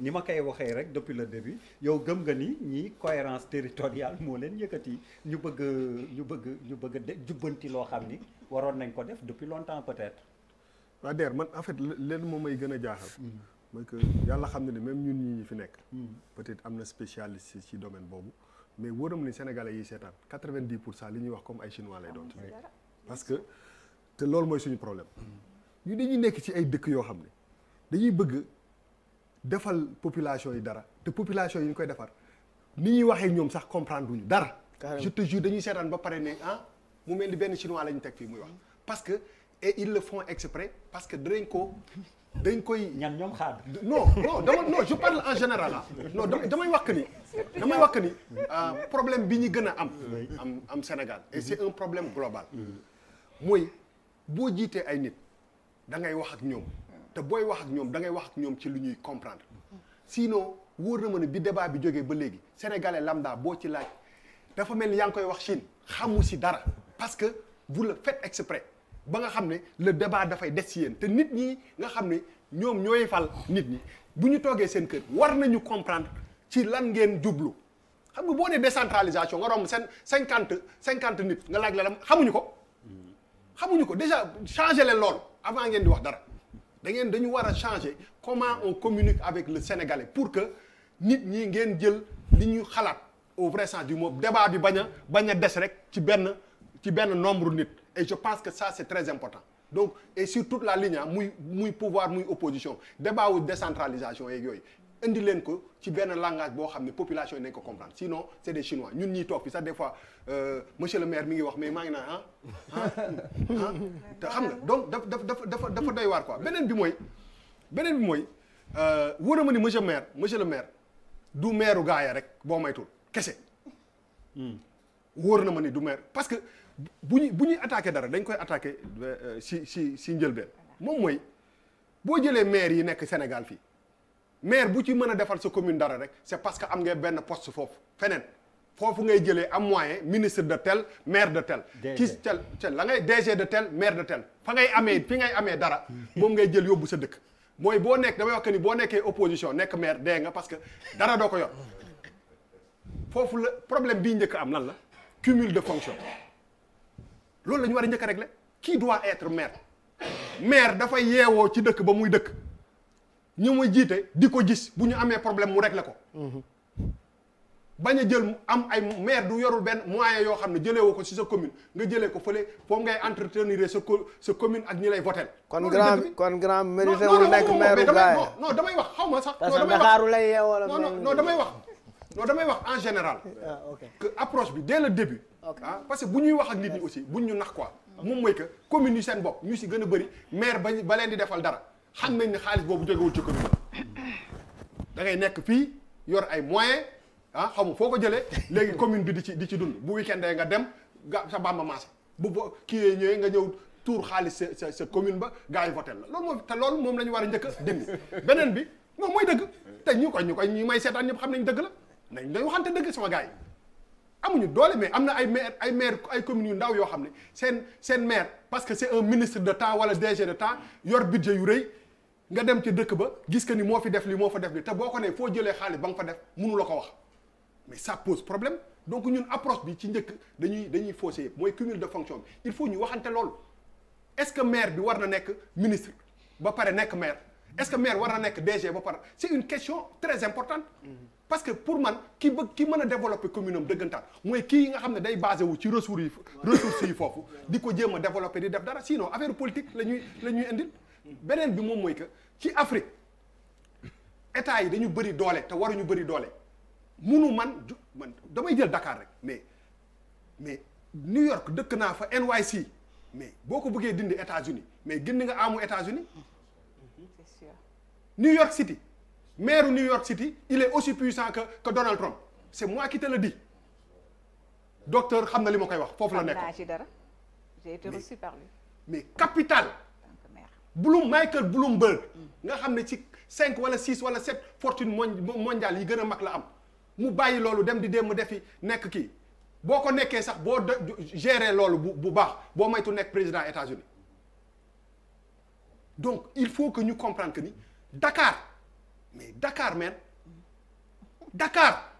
ni ma koy waxee rek depuis le début yow gëm nga ni ñi cohérence territoriale moo leen yëkkati ñu bëgg a jubbanti loo xam ni waroon nañ ko def depuis longtemps peut-être. waa Der man en fait leen moom may gën a jaaxal. mooy que yàlla xam ne même ñun ñi fi nekk. peut-être am na spécialiste ci domaine boobu mais wóoram ni Sénégalais yi seetaan 90% li ñuy wax comme ay chinois lay doon. parce que te loolu mooy suñu problème. ñu dañuy nekk ci ay dëkk yoo xam ne dañuy bëgg defal population yi dara te population yi ñu koy defar ni ñuy waxee ñoom sax comprendre duñu dara. je te jure dañuy seetaan ba pare ne mu mel ni benn chinois la ñu teg fii muy wax parce que et ils le font exprès parce que dañ koy ñan ñoom xaar. non je parle en général non damay wax que ni problème bi ñu gën a am Sénégal et c'est un problème global mooy boo jiitee ay nit da ngay wax ak ñoom te booy wax ak ñoom da ngay wax ak ñoom ci lu ñuy comprendre sinon wóor na ma ne bi débat bi jógee ba léegi sénégalais lambda boo ci laaj dafa mel ni yaa ngi koy wax Chine xamu si dara parce que vous le faites exprès ba nga xam ne le débat dafay des ci yéen te nit ñi nga xam ne ñoom ñooy fal nit ñi bu ñu toogee seen kër war nañu comprendre ci lan ngeen jublu xam nga boo nee décentralisation nga romb seen cinquante nit nga laaj la lam xamuñu ko déjà changer leen loolu avant ngeen di wax dara dañu war a changer comment on communique avec le Sénégalais pour que nit ñi ngeen jël li ñu xalaat au vrai sens du mot débat bi bañ a des rek ci benn nombre nit et je pense que ça c'est très important donc et sur toute la ligne muy pouvoir muy opposition débat wu décentralisation yeeg yooyu indi leen ko ci benn langage boo xam ne population yi nañ ko comprendre sinon c'est des chinois ñun ñiy toog fi sax des fois monsieur le maire mi ngi wax mais maa ngi naan te xam nga donc dafa doy waar quoi beneen bi mooy wóor na ma ni monsieur le maire du maireu gaaya rek boo maytul kese wóor na ma ni du maire parce que bu ñuy attaqué dara dañ koy attaqué si njëlbeen moom mooy boo jëlee maire yi nekk Sénégal fii maire bu ci mën a defal sa commune dara rek c'est parce que am nga benn poste foofu feneen foofu ngay jëlee am moyen ministre de tel maire de tel ci tel la ngay DG de tel maire de tel fi ngay amee dara moom ngay jël yóbbu sa dëkk mooy boo nekk damay wax que ni boo nekkee opposition nekk maire dee nga parce que dara doo ko yor foofu la problème bii njëkk am lan la cumul de fonction loolu la ñu war a njëkk a régler qui doit être maire dafay yeewoo ci dëkk ba muy dëkk ñu muy jiite di ko gis bu ñu amee problème mu régler ko bañ a jël am ay maire du yorul benn moyen yoo xam ne jëlee woo ko ci sa commune nga jëlee ko fële foofu ngay entretenir sa commune ak ñi lay voter kon grand mérité wul nekk maire non damay wax xaw ma sax non damay wax en général que approche bi dès le début parce que bu ñuy wax ak nit ñi aussi buñ ñu nax quoi moom mooy que commune yi seen bopp ñu si gën a bëri maire ba leen di defal dara xam nañ ne xaalis boobu jógewul ci commune da ngay nekk fii yor ay moyens xamu foo ko jëlee léegi commune bi di ci dund bu week-end nga dem sa bamba maasa bu kii ñëwee nga ñëw tuur xaalis sa commune ba gars yi voté la loolu moom la ñu war a njëkk a dindi beneen bi moom mooy dëgg te ñu may seetaan ñëpp xam nañ dëgg la dañ waxante dëgg sama gars yi amuñu doole mais am na ay maire ay communes yu ndaw yoo xam ne seen maire parce que c'est un ministre de temps wala DG de temps yor budget yu rëy nga dem ci dëkk ba gis que ni moo fi def li moo fa def li te boo ko ne foo jëlee xaalis ba nga fa def mënu la ko wax mais ça pose problème donc ñun approche bi ci njëkk dañuy fausser yëpp mooy cumul de fonction bi il faut ñu waxante loolu est-ce que maire bi war na nekk ministre ba pare nekk maire est-ce que maire war na nekk DG ba pare c'est une question très importante parce que pour man ki mën a développer commune am dëggantaan mooy kii nga xam ne day basé wu ci ressources yi foofu di ko jéem a développer di def dara sinon affaire politique la ñuy indil beneen bi moom mooy que ci Afrique état yi dañu bëri doole te waruñu bëri doole man damay jël Dakar rek mais New York dëkk naa fa NYC mais boo ko bëggee dindi États-Unis mais gën nga amu États-Unis c'est sûr. New York City maire New York City il est aussi puissant que Donald Trump c'est moi qui te le dis docteur xam na li ma koy wax foofu la nekk. xam naa ci dara j'ai été reçu par lui. mais capitale Michael Bloomberg nga xam ne ci 5 wala 6 wala 7 fortune mondiale yi gën a mag la am mu bàyyi loolu dem di defi nekk kii boo ko nekkee sax boo gérer loolu bu baax boo maytu nekk président États-Unis donc il faut que ñu comprendre que ni Dakar mais Dakar man Dakar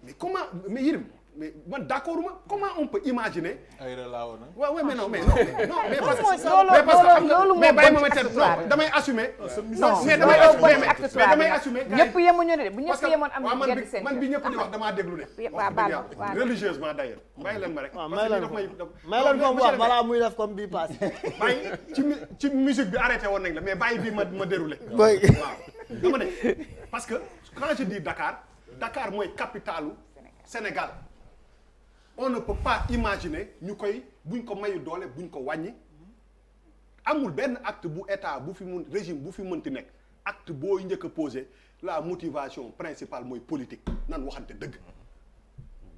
mais comment mais Yérim mais man d'accord ma comment on peut imaginer. ay relaaw na. waaw mais non mais parce que mais bàyyi ma ma teel non damay assumer. non mais damay assumer. ñëpp yemuñu ne de bu ñëpp yemoon am na genn seen man bi ñëpp di wax damaa déglu de. waaw religieusement d'ailleurs bàyyi leen ma rek. waaw may leen ko wax balaa muy def comme bii passé. bàyyi ci musique bi arrêté woon nañ la mais bàyyi bii ma déroulé. waaw dama ne parce que quand je dis Dakar mooy capitalu Sénégal. On ne peut pas imaginer ñu koy buñ ko mayu doole buñ ko wàññi amul benn acte bu état bu fi mun régime bu fi mënti nekk acte boo njëkk a posé la motivation principale mooy politique nan waxante dëgg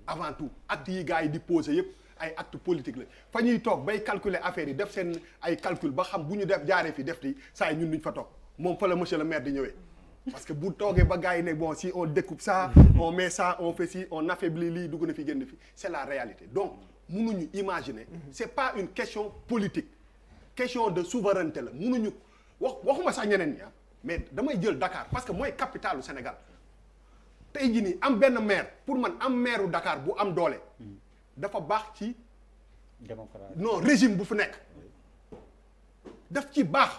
avant tout acte yi gars yi di posé yëpp ay acte politique la fa ñuy toog bay calculer affaire yi def seen ay calcul ba xam bu ñu def jaaree fi def di saa yi ñun duñ fa toog moom fa la monsieur le maire di ñëwee parce que bu toogee ba gars yi ne bon si on découpe ça on met ça on fait ci on affaiblit lii dugg na fi génn fi c'est la réalité donc mënuñu imaginer c'est pas une question politique question de souveraineté la mënuñu waxuma sax ñeneen ñi mais damay jël Dakar parce que mooy capitalu Sénégal tey jii nii am benn maire pour man am maireu Dakar bu am doole dafa baax ci démocratie non régime bu fi nekk daf ci baax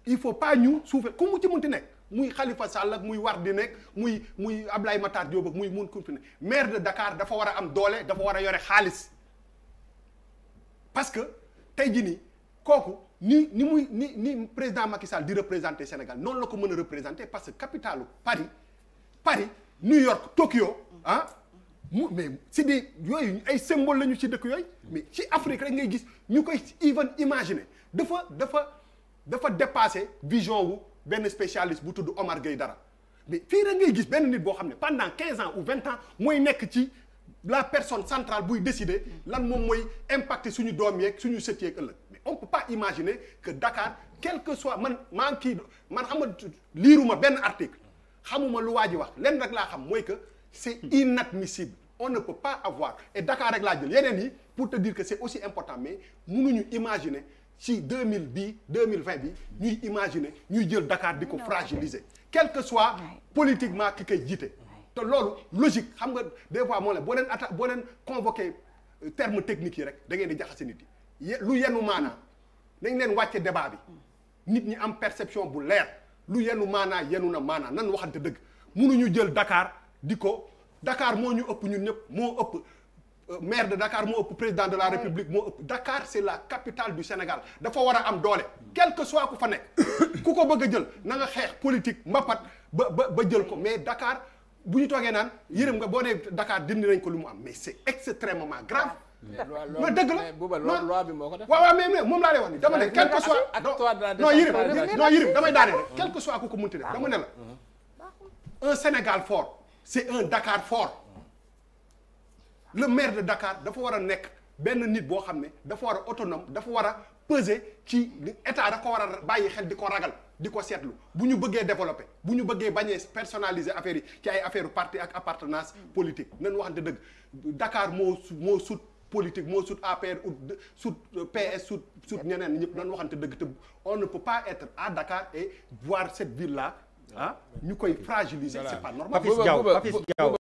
il faut pas ñu suufee ku mu ci mënti nekk muy Khalifa Sall ak muy Wade nekk muy Ablaye Matar Diop ak muy mun ku fi nekk maire de Dakar dafa war a am doole dafa war a yore xaalis parce que tey jii nii kooku ni président Macky Sall di représenter Sénégal noonu la ko mën a représenter parce que capitalu Paris New York Tokyo mais c'est des yooyu ay symbole la ñu ci dëkk yooyu mais ci Afrique rek ngay gis ñu koy even imaginer dafa dépasser vision wu benn spécialiste bu tudd Omar Gueye dara mais fii rek ngay gis benn nit boo xam ne pendant 15 ans ou 20 ans mooy nekk ci la personne centrale buy décider lan moom mooy impacter suñu doom yeeg suñu sët yeeg ëllëg mais on peut pas imaginer que Dakar quel que soit man xam nga liiruma benn article xamuma lu waa ji wax lenn rek laa xam mooy que c'est inadmissible on ne peut pas avoir et Dakar rek laa jël yeneen yi pour te dire que c'est aussi important mais mënuñu imaginer ci 2020 bi ñuy imaginer ñuy jël Dakar di ko fragiliser quel que soit politiquement ki koy jiite te loolu logique xam nga des fois moo la boo leen convoqué terme technique yi rek da ngeen di jaxase nit yi lu yenu maanaa nañ leen wàcce débat bi nit ñi am perception bu leer lu yenu maanaa yenu na maanaa nan waxante dëgg mënuñu jël Dakar di ko Dakar moo ñu ëpp ñun ñëpp moo ëpp maire de Dakar moo ëpp président de la République moo ëpp Dakar c'est la capitale du Sénégal dafa war a am doole quel que soit ku fa nekk ku ko bëgg a jël na nga xeex politique mbapat ba jël ko mais Dakar bu ñu toogee naan yërëm nga boo nee Dakar dindi nañ ko lu mu am mais c'est extrêmement grave. ma dëgg la loi bi moo ko def. waaw mais moom laa lay wax ni dama ne quel que soit non yërëm damay daane rek quel que soit ku ko mënti def dama ne la un Sénégal fort c'est un Dakar fort. Le maire de Dakar dafa war a nekk benn nit boo xam ne dafa war a autonome dafa war a peser ci état da ko war a bàyyi xel di ko ragal di ko seetlu bu ñu bëggee développer bu ñu bëggee bañee personnaliser affaire yi ci ay affaire parti ak appartenance politique nañ waxante dëgg Dakar moo sut politique moo sut APR sut PS sut ñeneen ñëpp nañ waxante dëgg te on ne peut pas être à Dakar et voir cette ville là ñu koy fragiliser c'est pas normal. Papis Diaw